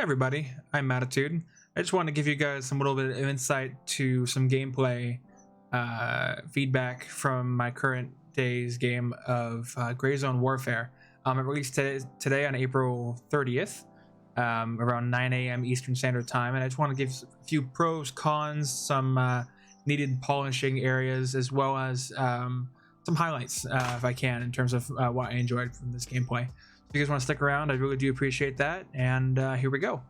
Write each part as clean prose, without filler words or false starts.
Hey everybody, I'm Attitude. I just wanted to give you guys some little bit of insight to some gameplay feedback from my current day's game of Gray Zone Warfare. It released today on April 30th, around 9 a.m. Eastern Standard Time, and I just want to give a few pros, cons, some needed polishing areas, as well as some highlights, if I can, in terms of what I enjoyed from this gameplay. If you guys want to stick around, I really do appreciate that, and here we go.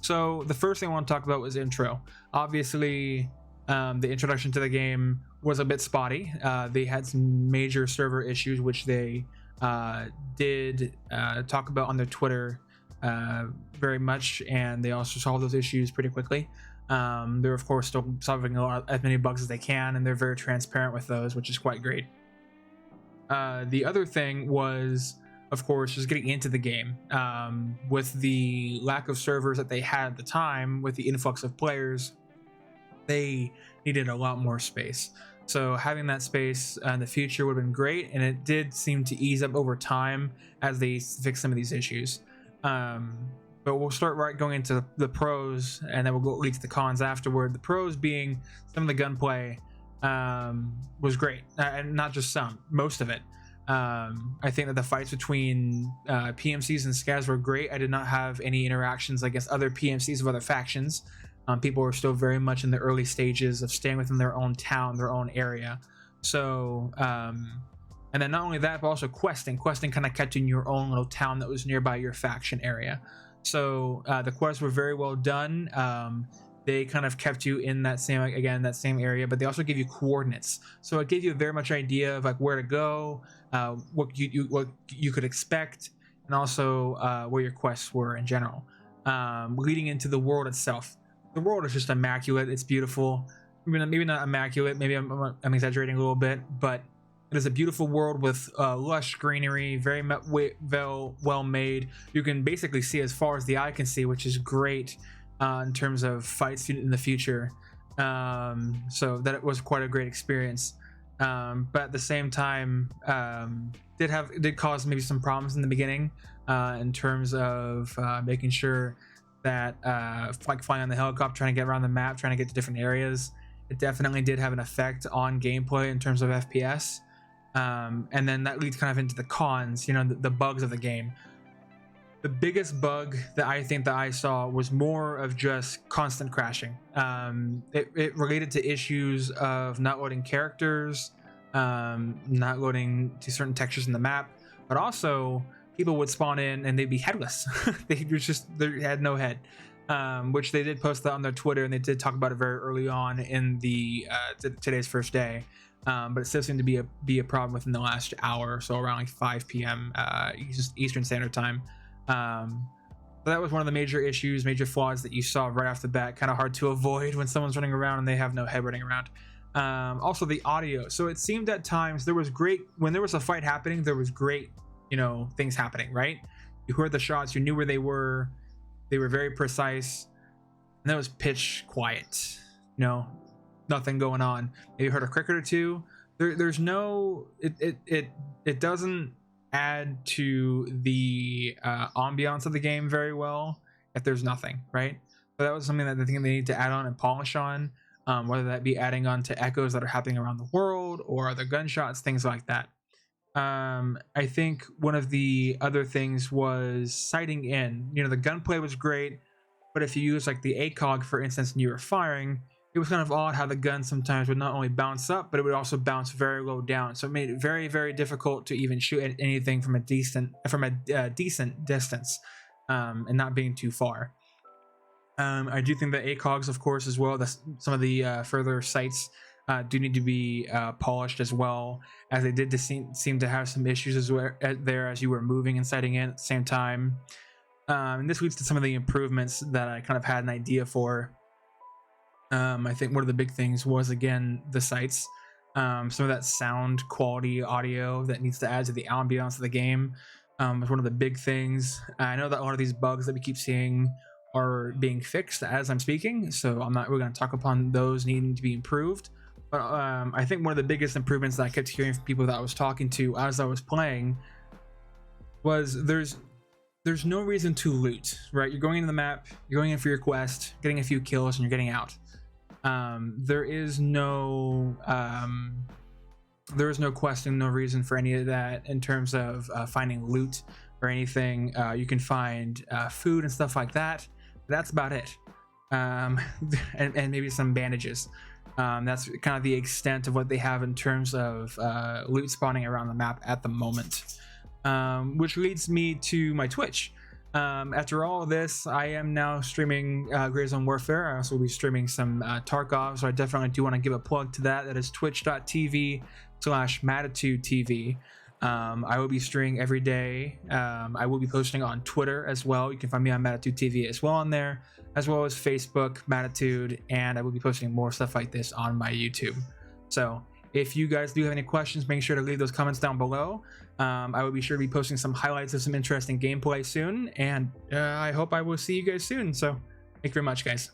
So the first thing I want to talk about was intro. Obviously, the introduction to the game was a bit spotty. They had some major server issues, which they did talk about on their Twitter very much, and they also solved those issues pretty quickly. They're of course still solving as many bugs as they can, and they're very transparent with those, which is quite great. The other thing was, of course, just getting into the game. With the lack of servers that they had at the time, with the influx of players, they needed a lot more space. So having that space in the future would have been great, and it did seem to ease up over time as they fix some of these issues. But we'll start going into the pros, and then we'll lead to the cons afterward. The pros being some of the gunplay was great, and not just some, most of it. I think that the fights between PMCs and scavs were great. I did not have any interactions against other PMCs of other factions. People were still very much in the early stages of staying within their own town, their own area. So, and then not only that, but also questing. Questing kind of kept you in your own little town that was nearby your faction area. So the quests were very well done. They kind of kept you in that same area, but they also give you coordinates. So it gave you a very much idea of like where to go, what you could expect, and also where your quests were in general. Leading into the world itself, the world is just immaculate. It's beautiful. Maybe not immaculate. Maybe I'm exaggerating a little bit, but it is a beautiful world with lush greenery, very well made. You can basically see as far as the eye can see, which is great. In terms of fights in the future, so that it was quite a great experience, but at the same time did cause maybe some problems in the beginning in terms of making sure that like flying on the helicopter, trying to get around the map, trying to get to different areas. It definitely did have an effect on gameplay in terms of FPS, and then that leads kind of into the cons, you know, the bugs of the game. The biggest bug that I think that I saw was more of just constant crashing. It related to issues of not loading characters, not loading to certain textures in the map, but also people would spawn in and they'd be headless. they had no head, which they did post that on their Twitter, and they did talk about it very early on in the today's first day. But it still seemed to be a problem within the last hour or so, around like 5 p.m. Eastern Standard Time. So that was one of the major issues, major flaws that you saw right off the bat. Kind of hard to avoid when someone's running around and they have no head running around. Also the audio. So it seemed at times there was great, when there was a fight happening, there was great, you know, things happening, right? You heard the shots, you knew where they were very precise, and that was pitch quiet, you know, nothing going on. Maybe you heard a cricket or two. There's no, it doesn't add to the ambiance of the game very well if there's nothing, right? So that was something that I think they need to add on and polish on, whether that be adding on to echoes that are happening around the world or other gunshots, things like that. I think one of the other things was sighting in. You know, the gunplay was great, but if you use like the ACOG, for instance, and you were firing, it was kind of odd how the gun sometimes would not only bounce up, but it would also bounce very low down. So it made it very, very difficult to even shoot at anything from a decent distance, and not being too far. I do think that ACOGs, of course, as well, some of the further sights do need to be polished as well, as they did seem to have some issues as you were moving and sighting in at the same time. And this leads to some of the improvements that I kind of had an idea for. I think one of the big things was, again, the sights. Some of that sound quality audio that needs to add to the ambiance of the game was one of the big things. I know that a lot of these bugs that we keep seeing are being fixed as I'm speaking, so I'm not really going to talk upon those needing to be improved. But I think one of the biggest improvements that I kept hearing from people that I was talking to as I was playing was there's there's no reason to loot, right? You're going into the map, you're going in for your quest, getting a few kills, and you're getting out. There is no quest and no reason for any of that in terms of finding loot or anything. You can find food and stuff like that. That's about it. And maybe some bandages. That's kind of the extent of what they have in terms of loot spawning around the map at the moment. Which leads me to my Twitch. After all of this, I am now streaming Gray Zone Warefare. I also will be streaming some Tarkov, so I definitely do want to give a plug to that. That is twitch.tv/matitudetv. I will be streaming every day. I will be posting on Twitter as well. You can find me on Matitude TV as well on there, as well as Facebook, Matitude, and I will be posting more stuff like this on my YouTube. So if you guys do have any questions, make sure to leave those comments down below. I will be sure to be posting some highlights of some interesting gameplay soon, and I hope I will see you guys soon. So thank you very much, guys.